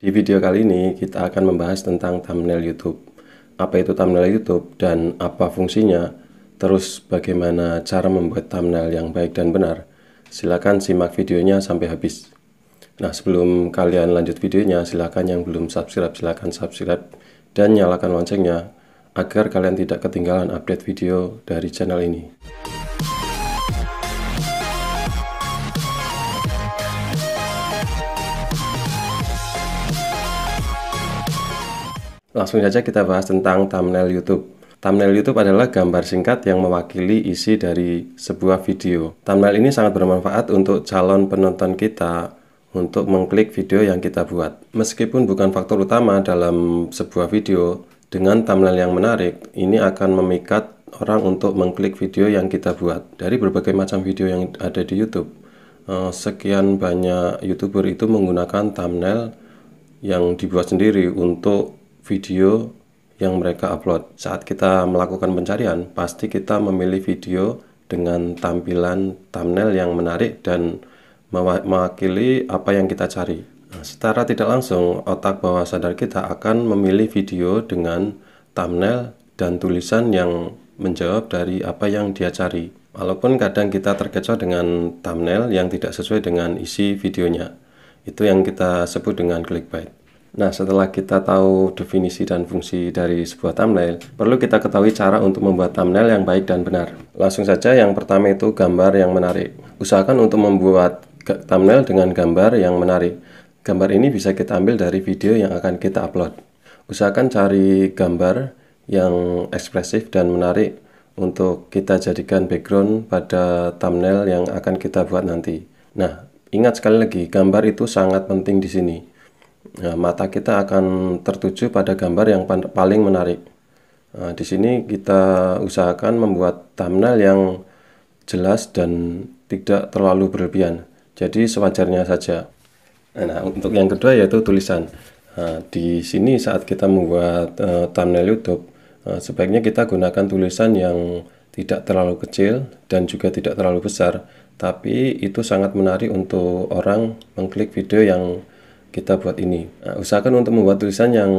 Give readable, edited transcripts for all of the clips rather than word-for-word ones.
Di video kali ini kita akan membahas tentang thumbnail YouTube. Apa itu thumbnail YouTube dan apa fungsinya, terus bagaimana cara membuat thumbnail yang baik dan benar. Silakan simak videonya sampai habis. Nah, sebelum kalian lanjut videonya, silakan yang belum subscribe, silakan subscribe dan nyalakan loncengnya agar kalian tidak ketinggalan update video dari channel ini. Langsung saja kita bahas tentang thumbnail YouTube. Thumbnail YouTube adalah gambar singkat yang mewakili isi dari sebuah video. Thumbnail ini sangat bermanfaat untuk calon penonton kita untuk mengklik video yang kita buat. Meskipun bukan faktor utama dalam sebuah video, dengan thumbnail yang menarik, ini akan memikat orang untuk mengklik video yang kita buat. Dari berbagai macam video yang ada di YouTube, sekian banyak YouTuber itu menggunakan thumbnail yang dibuat sendiri untuk video yang mereka upload. Saat kita melakukan pencarian, pasti kita memilih video dengan tampilan thumbnail yang menarik dan mewakili apa yang kita cari. Nah, secara tidak langsung, otak bawah sadar kita akan memilih video dengan thumbnail dan tulisan yang menjawab dari apa yang dia cari. Walaupun kadang kita terkecoh dengan thumbnail yang tidak sesuai dengan isi videonya. Itu yang kita sebut dengan clickbait. Nah, setelah kita tahu definisi dan fungsi dari sebuah thumbnail, perlu kita ketahui cara untuk membuat thumbnail yang baik dan benar. Langsung saja, yang pertama itu gambar yang menarik. Usahakan untuk membuat thumbnail dengan gambar yang menarik. Gambar ini bisa kita ambil dari video yang akan kita upload. Usahakan cari gambar yang ekspresif dan menarik untuk kita jadikan background pada thumbnail yang akan kita buat nanti. Nah, ingat sekali lagi, gambar itu sangat penting di sini. Nah, mata kita akan tertuju pada gambar yang paling menarik. Nah, di sini kita usahakan membuat thumbnail yang jelas dan tidak terlalu berlebihan. Jadi sewajarnya saja. Nah, untuk yang kedua yaitu tulisan. Nah, di sini saat kita membuat thumbnail YouTube, sebaiknya kita gunakan tulisan yang tidak terlalu kecil dan juga tidak terlalu besar. Tapi itu sangat menarik untuk orang mengklik video yang kita buat ini. Nah, usahakan untuk membuat tulisan yang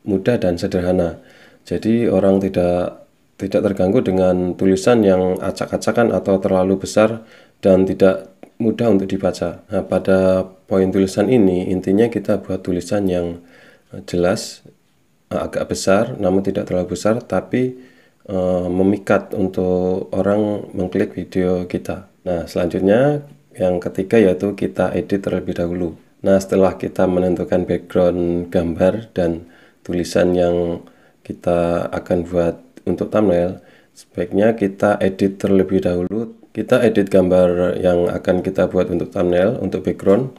mudah dan sederhana. Jadi orang tidak terganggu dengan tulisan yang acak-acakan atau terlalu besar dan tidak mudah untuk dibaca. Nah, pada poin tulisan ini intinya kita buat tulisan yang jelas, agak besar namun tidak terlalu besar, tapi memikat untuk orang mengklik video kita. Nah, selanjutnya yang ketiga yaitu kita edit terlebih dahulu. Nah, setelah kita menentukan background gambar dan tulisan yang kita akan buat untuk thumbnail, sebaiknya kita edit terlebih dahulu. Kita edit gambar yang akan kita buat untuk thumbnail, untuk background.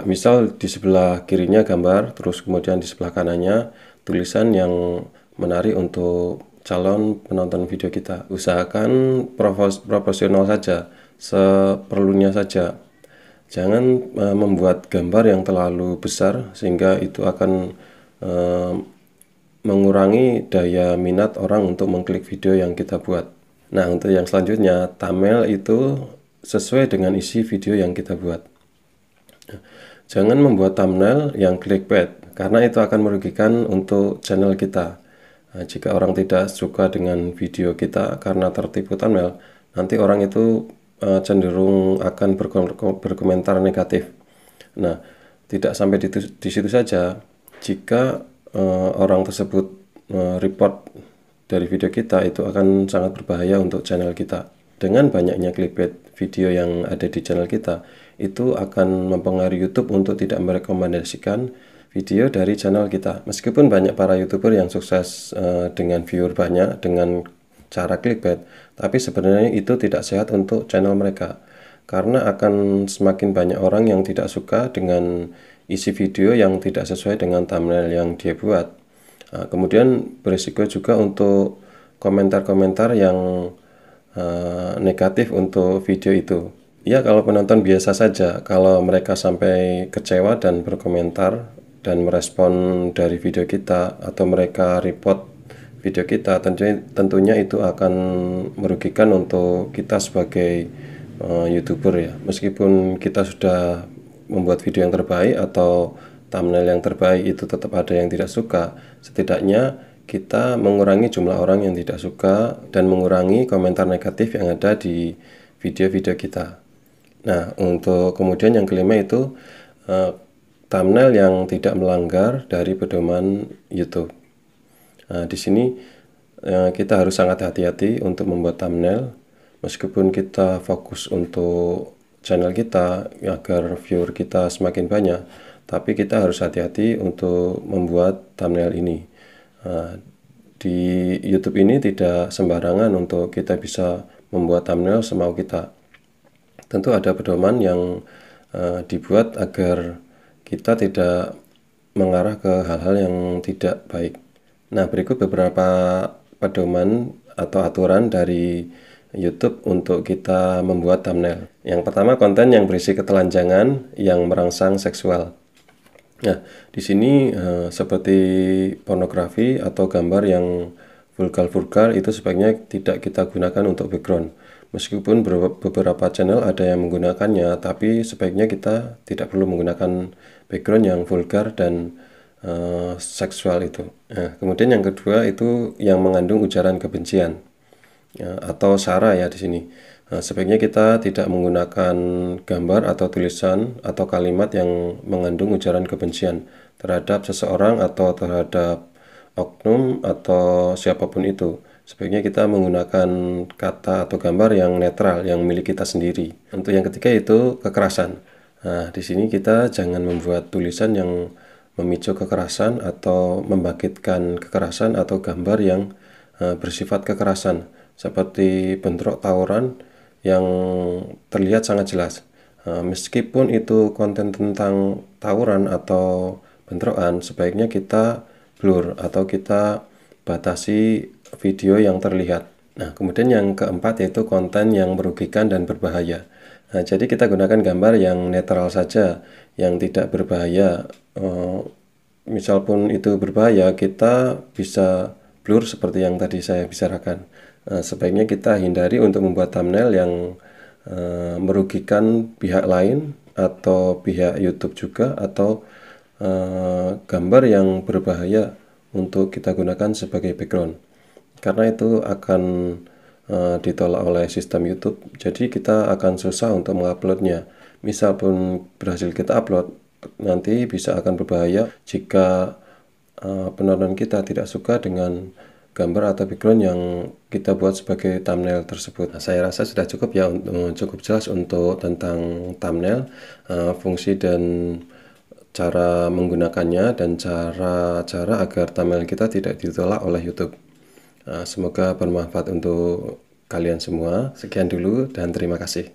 Misal di sebelah kirinya gambar, terus kemudian di sebelah kanannya tulisan yang menarik untuk calon penonton video kita. Usahakan proporsional saja, seperlunya saja. Jangan membuat gambar yang terlalu besar sehingga itu akan mengurangi daya minat orang untuk mengklik video yang kita buat. Nah, untuk yang selanjutnya, thumbnail itu sesuai dengan isi video yang kita buat. Jangan membuat thumbnail yang clickbait, karena itu akan merugikan untuk channel kita. Nah, jika orang tidak suka dengan video kita karena tertipu thumbnail, nanti orang itu cenderung akan berkomentar negatif. Nah, tidak sampai di situ saja. Jika orang tersebut report dari video kita, itu akan sangat berbahaya untuk channel kita. Dengan banyaknya clickbait video yang ada di channel kita, itu akan mempengaruhi YouTube untuk tidak merekomendasikan video dari channel kita. Meskipun banyak para YouTuber yang sukses dengan viewer banyak dengan cara clickbait, tapi sebenarnya itu tidak sehat untuk channel mereka, karena akan semakin banyak orang yang tidak suka dengan isi video yang tidak sesuai dengan thumbnail yang dia buat. Nah, kemudian berisiko juga untuk komentar-komentar yang negatif untuk video itu. Ya, kalau penonton biasa saja, kalau mereka sampai kecewa dan berkomentar dan merespon dari video kita, atau mereka report video kita, tentunya itu akan merugikan untuk kita sebagai YouTuber ya. Meskipun kita sudah membuat video yang terbaik atau thumbnail yang terbaik itu tetap ada yang tidak suka, setidaknya kita mengurangi jumlah orang yang tidak suka dan mengurangi komentar negatif yang ada di video-video kita. Nah, untuk kemudian yang kelima itu thumbnail yang tidak melanggar dari pedoman YouTube. Nah, di sini kita harus sangat hati-hati untuk membuat thumbnail, meskipun kita fokus untuk channel kita agar viewer kita semakin banyak, tapi kita harus hati-hati untuk membuat thumbnail ini. Di YouTube ini tidak sembarangan untuk kita bisa membuat thumbnail semau kita. Tentu ada pedoman yang dibuat agar kita tidak mengarah ke hal-hal yang tidak baik. Nah, berikut beberapa pedoman atau aturan dari YouTube untuk kita membuat thumbnail. Yang pertama, konten yang berisi ketelanjangan yang merangsang seksual. Nah, di sini seperti pornografi atau gambar yang vulgar itu sebaiknya tidak kita gunakan untuk background. Meskipun beberapa channel ada yang menggunakannya, tapi sebaiknya kita tidak perlu menggunakan background yang vulgar dan seksual itu. Nah, kemudian yang kedua itu yang mengandung ujaran kebencian atau sara ya di sini. Sebaiknya kita tidak menggunakan gambar atau tulisan atau kalimat yang mengandung ujaran kebencian terhadap seseorang atau terhadap oknum atau siapapun itu. Sebaiknya kita menggunakan kata atau gambar yang netral, yang milik kita sendiri. Untuk yang ketiga itu kekerasan. Nah, di sini kita jangan membuat tulisan yang memicu kekerasan atau membangkitkan kekerasan atau gambar yang bersifat kekerasan, seperti bentrok tawuran yang terlihat sangat jelas. Meskipun itu konten tentang tawuran atau bentrokan, sebaiknya kita blur atau kita batasi video yang terlihat. Nah, kemudian yang keempat yaitu konten yang merugikan dan berbahaya. Nah, jadi kita gunakan gambar yang netral saja, yang tidak berbahaya. Misal pun itu berbahaya, kita bisa blur seperti yang tadi saya bicarakan. Sebaiknya kita hindari untuk membuat thumbnail yang merugikan pihak lain atau pihak YouTube juga, atau gambar yang berbahaya untuk kita gunakan sebagai background, karena itu akan ditolak oleh sistem YouTube. Jadi kita akan susah untuk menguploadnya. Misal pun berhasil kita upload, nanti bisa akan berbahaya jika penonton kita tidak suka dengan gambar atau background yang kita buat sebagai thumbnail tersebut. Nah, saya rasa sudah cukup ya, cukup jelas untuk tentang thumbnail, fungsi dan cara menggunakannya, dan cara-cara agar thumbnail kita tidak ditolak oleh YouTube. Semoga bermanfaat untuk kalian semua. Sekian dulu dan terima kasih.